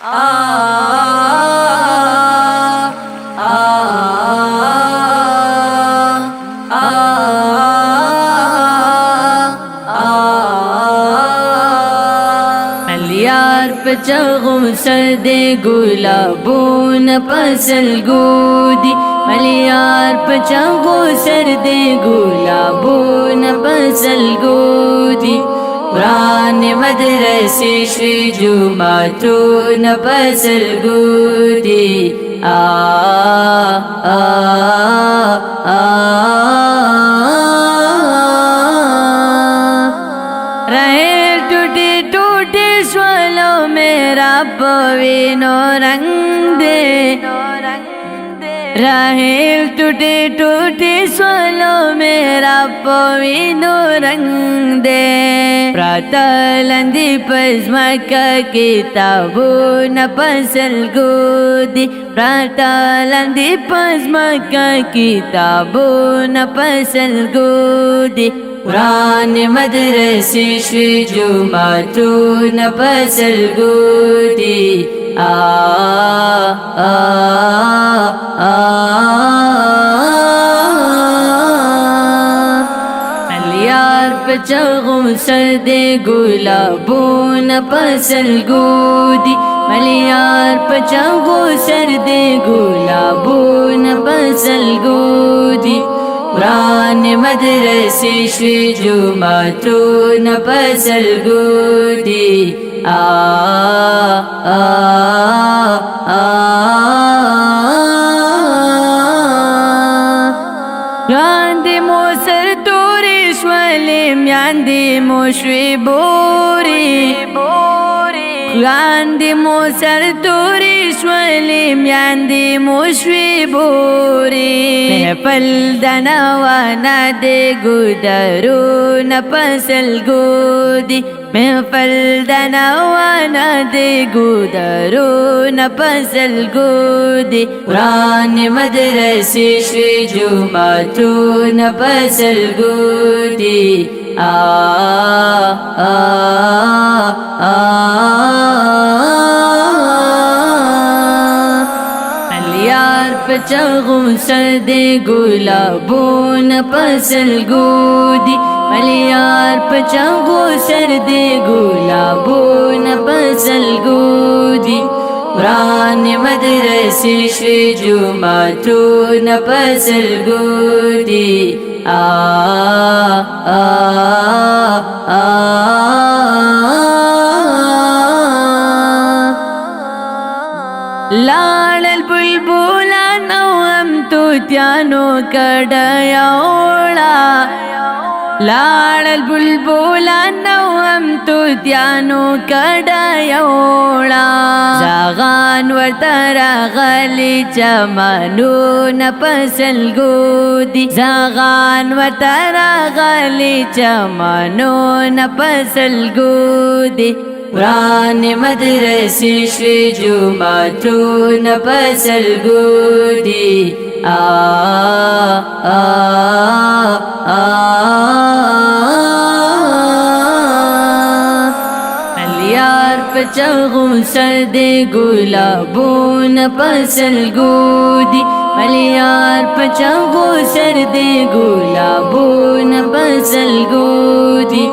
ملیار پچغم سر دے گلابون پسل گودی ملیار پچغو سر دے گلابون پسل گودی قرآن مدرسے شوی جمعتون پسل گودی رہے ٹوٹے ٹوٹے سولو میرا پوینو رنگ دے رہے ٹوٹے ٹوٹے سولو میرا پوینو رنگ دے پراتلندی پزمکا کتابون پسل گودی پراتلندی پزمکا کتابون پسل گودی قرآن مدرسے شوی جمعتون پسل گودی ملیار پچغم سر دے گلابون پسل گودی ملیار پچغو سر دے گلابون پسل گودی قرآن مدرسے شوی جمعتون پسل گودی لاندې مو سر تورې شولې میاندې مو شوې بورې لاندې مو سر تورې شولې میاندې مو شوې بورې محفل د نوانه دې ګودرونه پسل ګودي محفل د نوانه دې ګودرونه پسل ګودي قرآن مدرسې شوی جمعتون پسل ګودي ملیار پچغم سر دے گلابون پسل گودی ملیار پچغو سر دے گلابون پسل گودی قرآن مدرسے شوی جمعتون پسل گودی لاړ البلبلان هم توتیانو کډیا وړه لاړ البلبلان هم توتیانو کډیا وړه زاغان ورته راغلي چمنونه پسل ګودي زاغان ورته راغلي چمنونه پسل ګودي قرآن مدرسے شوی جمعتون پسل گودی ملیار پچغم سر دے گلابون پسل گودی ملیار پچغو سر دے گلابون پسل گودی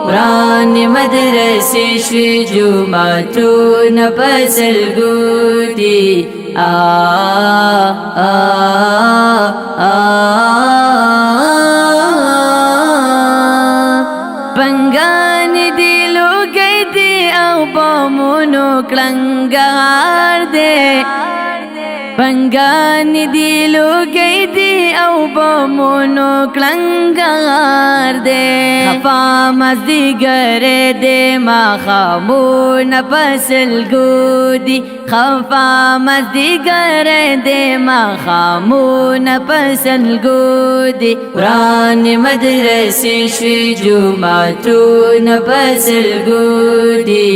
قرآن مدرسے شوی جمعتون پسل گودی پنگان دی لوگئی دی او بامونو کلنگار دے پنگان دی لوگئی دی او بامونو کلنگار دے خفا مزدیگر دے ما خامون پسل گودی خفا مزدیگر دے ما خامون پسل گودی قرآن مدرسے شوی جمعتون پسل گودی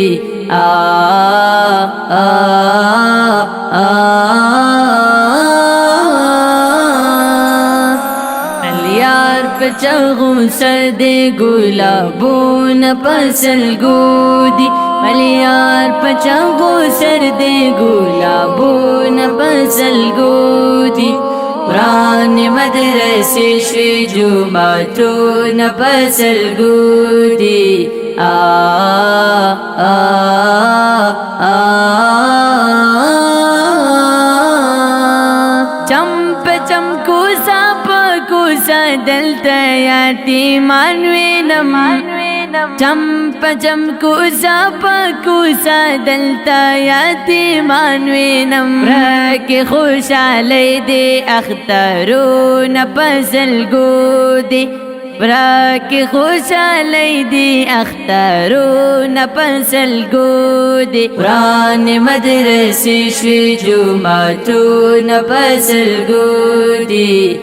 پچغم سر دے گلابون پسل گودی ملیار پچاغو سر دے گلابون پسلگو دی قرآن مدرسے شوی جمعتون پسلگو دی چمپ چمکوسا پکوسا دلتا یتیمان وینم چمپ چمکوسا پکوسا دلتا یتیمان وینم رکی خوشالی دی اخترون پسلگو دی براکی خوشالی دی اخترون پسلگو دی قرآن مدرسی شوی جمعتون پسلگو دی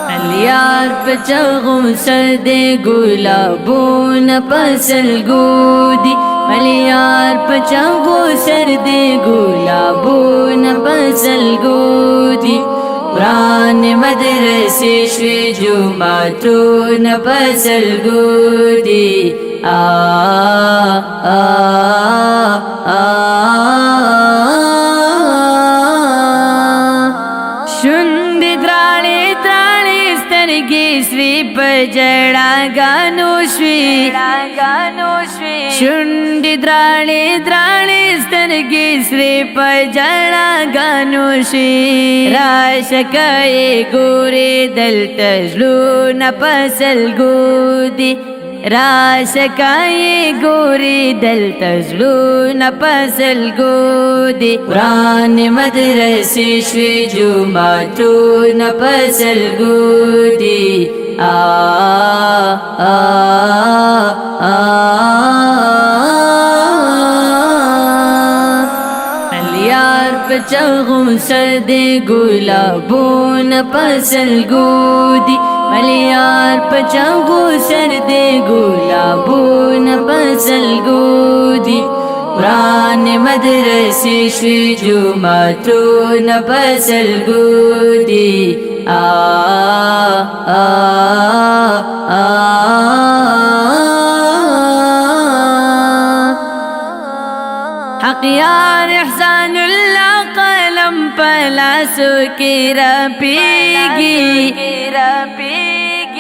ملیار پچاغو سر دے گلابون پسلگو دی ملیار پچاغو سر دے گلابون پسلگو دی قرآن مدرسے شوی جمعتون پسلگو دی شند درانی درانی سترگی سوی پجڑا گانو شوی شند درانی درانی سترگی سوی پجڑا گانو شوی راشکای گوری دل تجلو نپسلگو دی راشکای گوری دل تجلو نپسلگو دی قرآن مدرسی شوی جمعتون پسلگو دی ملیار پچاغو سر دے گلابون پسلگو دی ملیار پچاغو سر دے گلابون پسلگو دی قرآن مدرسی شوی جمعتون پسلگو دی حقیار احسان اللہ قلم پلاسو کی رپیگی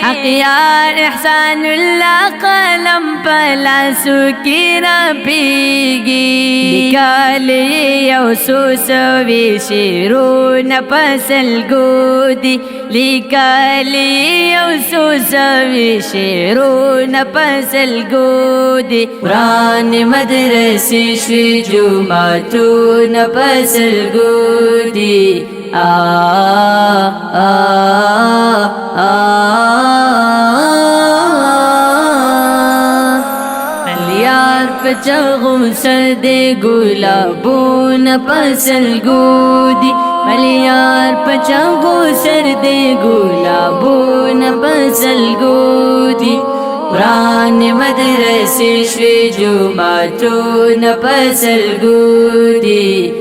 حقیار احسان اللہ قلم پلاسو کی رپیگی لکالی یوسو سوی شیرون پسلگو دی لکالی یوسو سوی شیرون پسلگو دی قرآن مدرسی شوی جمعتون پسلگو دی ملیار پچاغو سر دے گلابون پسلگو دی ملیار پچاغو سر دے گلابون پسلگو دی قرآن مدرسی شوی جمعتون پسلگو دی